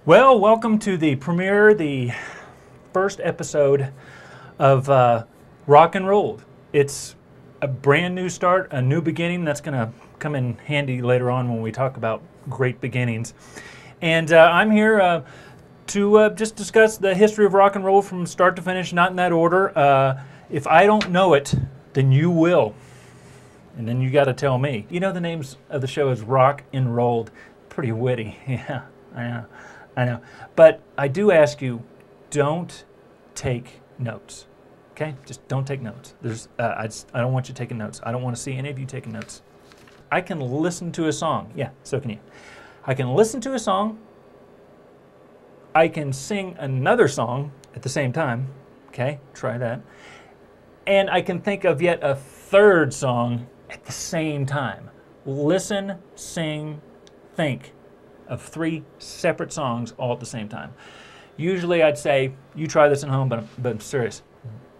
Well, welcome to the premiere, the first episode of Rock and Rolled. It's a brand new start, a new beginning that's going to come in handy later on when we talk about great beginnings. And I'm here to just discuss the history of rock and roll from start to finish, not in that order. If I don't know it, then you will. And then you got to tell me. You know the names of the show is Rock and Rolled. Pretty witty. Yeah, I know. But I do ask you, don't take notes. Okay? Just don't take notes. I don't want you taking notes. I don't want to see any of you taking notes. I can listen to a song. Yeah, so can you. I can listen to a song. I can sing another song at the same time. Okay? Try that. And I can think of yet a third song at the same time. Listen, sing, think of three separate songs all at the same time. Usually I'd say, you try this at home, but I'm serious.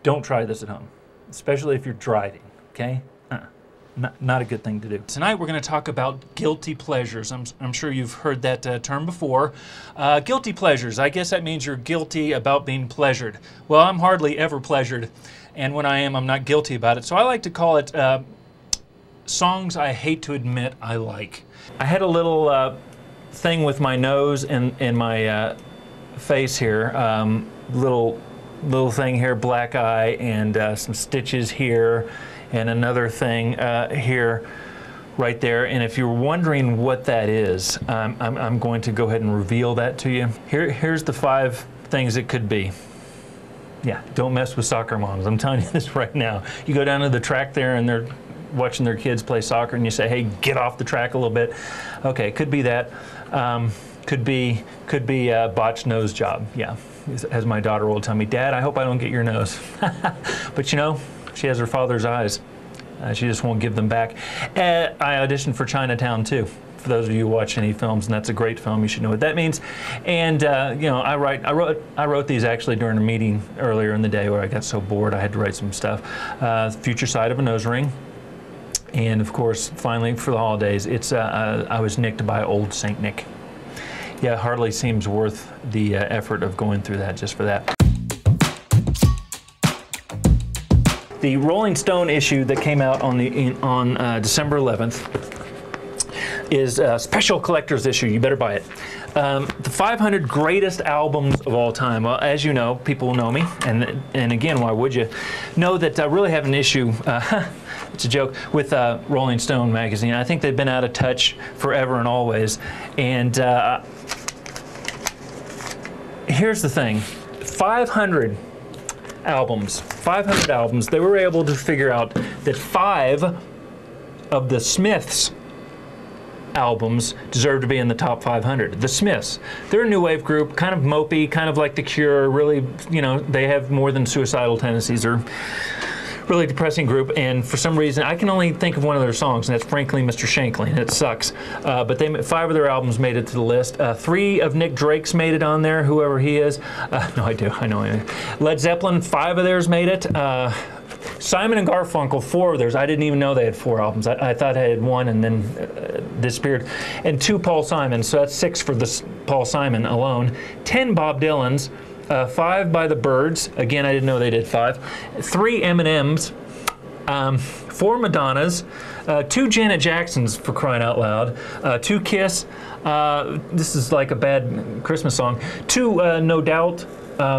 Don't try this at home, especially if you're driving, okay? Not a good thing to do. Tonight we're going to talk about guilty pleasures. I'm sure you've heard that term before. Guilty pleasures, I guess that means you're guilty about being pleasured. Well, I'm hardly ever pleasured, and when I am, I'm not guilty about it. So I like to call it songs I hate to admit I like. I had a little thing with my nose and my face here, little thing here, black eye, and some stitches here, and another thing here, right there. And if you're wondering what that is, I'm going to go ahead and reveal that to you. Here's the 5 things it could be. Yeah, don't mess with soccer moms. I'm telling you this right now. You go down to the track there and they're watching their kids play soccer and you say, hey, get off the track a little bit. Okay, could be that. Could be a botched nose job. Yeah, as my daughter will tell me, Dad, I hope I don't get your nose. But you know, she has her father's eyes. She just won't give them back. I auditioned for Chinatown too. For those of you who watch any films, and that's a great film, you should know what that means. And you know, I wrote these actually during a meeting earlier in the day where I got so bored I had to write some stuff. Future side of a nose ring. And of course, finally for the holidays, it's I was nicked by old Saint Nick. Yeah, it hardly seems worth the effort of going through that just for that. The Rolling Stone issue that came out on December 11th is a special collector's issue. You better buy it. The 500 greatest albums of all time. Well, as you know, people know me, and again, why would you? Know that I really have an issue. It's a joke with Rolling Stone magazine. I think they've been out of touch forever and always. And here's the thing: 500 albums. 500 albums. They were able to figure out that 5 of the Smiths albums deserve to be in the top 500. The Smiths, they're a new wave group, kind of mopey, kind of like The Cure. Really, you know, they have more than suicidal tendencies. They're really depressing group, and for some reason I can only think of one of their songs, and that's Frankly Mr. Shankly, and it sucks. But 5 of their albums made it to the list. 3 of Nick Drake's made it on there, whoever he is. No, I know him. Led Zeppelin, 5 of theirs made it. Simon and Garfunkel, 4 of theirs. I didn't even know they had 4 albums. I thought I had 1 and then disappeared. And 2 Paul Simon, so that's 6 for this Paul Simon alone. 10 Bob Dylan's. 5 by the Byrds. Again, I didn't know they did 5. 3 M&M's. 4 Madonnas. 2 Janet Jacksons, for crying out loud. 2 Kiss. This is like a bad Christmas song. 2 No Doubt.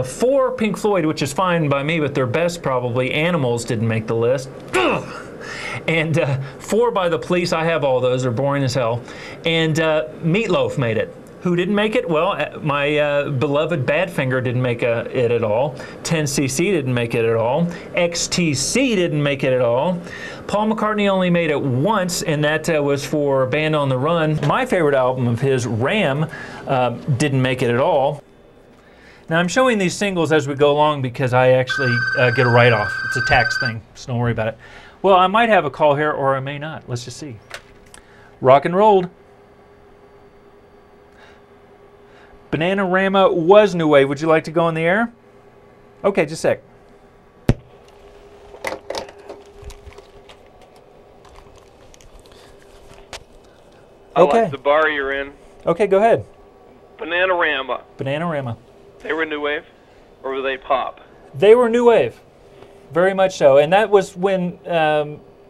4 Pink Floyd, which is fine by me, but their best probably. Animals didn't make the list. Ugh. And 4 by the Police. I have all those. They're boring as hell. And Meatloaf made it. Who didn't make it? Well, my beloved Badfinger didn't make it at all. 10cc didn't make it at all. XTC didn't make it at all. Paul McCartney only made it once, and that was for Band on the Run. My favorite album of his, Ram, didn't make it at all. Now I'm showing these singles as we go along because I actually get a write-off. It's a tax thing, so don't worry about it. Well, I might have a call here, or I may not. Let's just see. Rock and rolled. Bananarama was new wave. Would you like to go on the air? Okay, just a sec. I like the bar you're in. Okay, go ahead. Bananarama. Bananarama. They were new wave, or were they pop? They were new wave, very much so. And that was when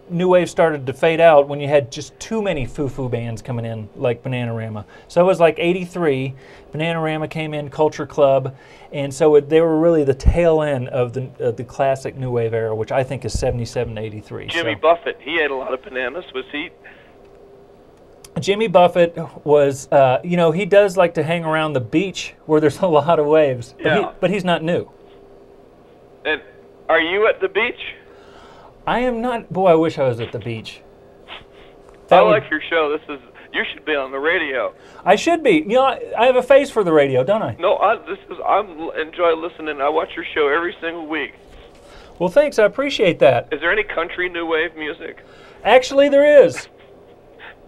new wave started to fade out, when you had just too many foo-foo bands coming in, like Bananarama. So it was like 83, Bananarama came in, Culture Club, and so they were really the tail end of the classic new wave era, which I think is 77 to 83. Jimmy Buffett, he ate a lot of bananas. Was he? Jimmy Buffett was, you know, he does like to hang around the beach where there's a lot of waves, but he's not new. And are you at the beach? I am not. Boy, I wish I was at the beach. I like your show. You should be on the radio. I should be. You know, I have a face for the radio, don't I? No, I enjoy listening. I watch your show every single week. Well, thanks. I appreciate that. Is there any country new wave music? Actually, there is.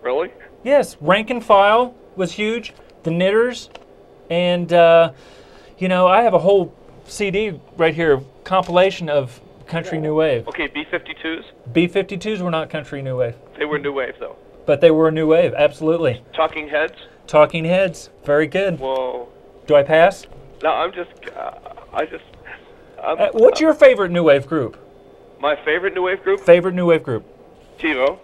Really? Yes. Rank and File was huge. The Knitters, and you know, I have a whole CD right here, compilation of country new wave. Okay, B-52s? B-52s were not country new wave. They were new wave, though. But they were new wave, absolutely. Talking Heads? Talking Heads, very good. Whoa. Do I pass? No, what's your favorite new wave group? My favorite new wave group? Favorite new wave group? TiVo.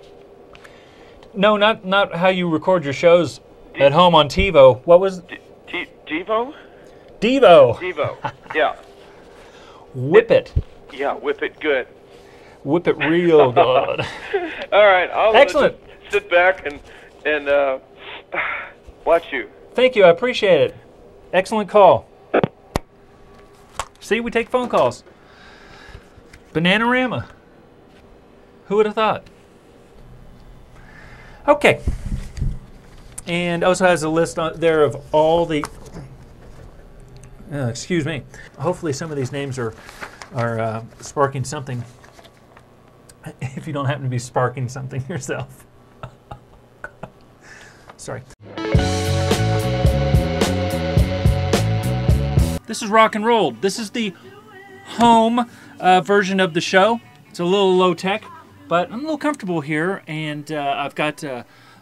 No, not how you record your shows at home on TiVo. What was? Devo? Devo. Devo, yeah. Whip it. Yeah, whip it good. Whip it real good. All right, I'll Excellent. Sit back and watch you. Thank you, I appreciate it. Excellent call. See, we take phone calls. Bananarama. Who would have thought? Okay. And also has a list on there of all the. Excuse me. Hopefully, some of these names are sparking something. If you don't happen to be sparking something yourself. Sorry. This is Rock and Roll. This is the home version of the show. It's a little low tech, but I'm a little comfortable here, and I've got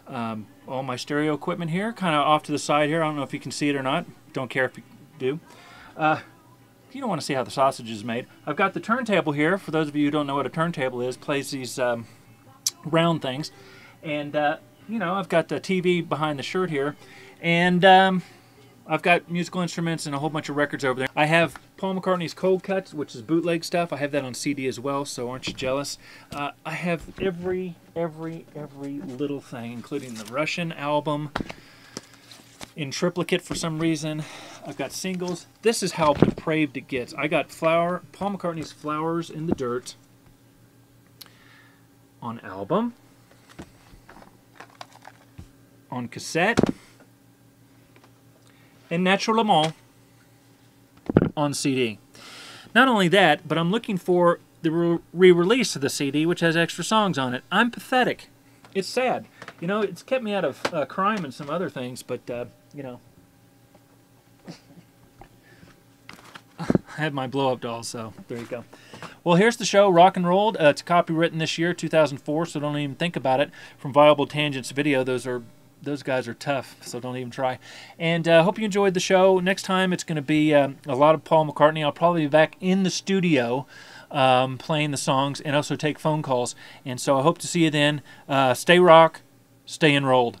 all my stereo equipment here, kind of off to the side here. I don't know if you can see it or not. Don't care if you do. You don't want to see how the sausage is made. I've got the turntable here. For those of you who don't know what a turntable is, plays these round things. And, you know, I've got the TV behind the shirt here. And I've got musical instruments and a whole bunch of records over there. I have Paul McCartney's Cold Cuts, which is bootleg stuff. I have that on CD as well, so aren't you jealous? I have every little thing, including the Russian album in triplicate for some reason. I've got singles. This is how depraved it gets. I got Paul McCartney's Flowers in the Dirt on album, on cassette, and Naturellement on CD. Not only that, but I'm looking for the re-release of the CD, which has extra songs on it. I'm pathetic. It's sad. You know, it's kept me out of crime and some other things, but, you know, I had my blow-up doll, so there you go. Well, here's the show, Rock and Rolled. It's copywritten this year, 2004, so don't even think about it. From Viable Tangents Video, those guys are tough, so don't even try. And I hope you enjoyed the show. Next time, it's going to be a lot of Paul McCartney. I'll probably be back in the studio playing the songs and also take phone calls. And so I hope to see you then. Stay rock, stay enrolled.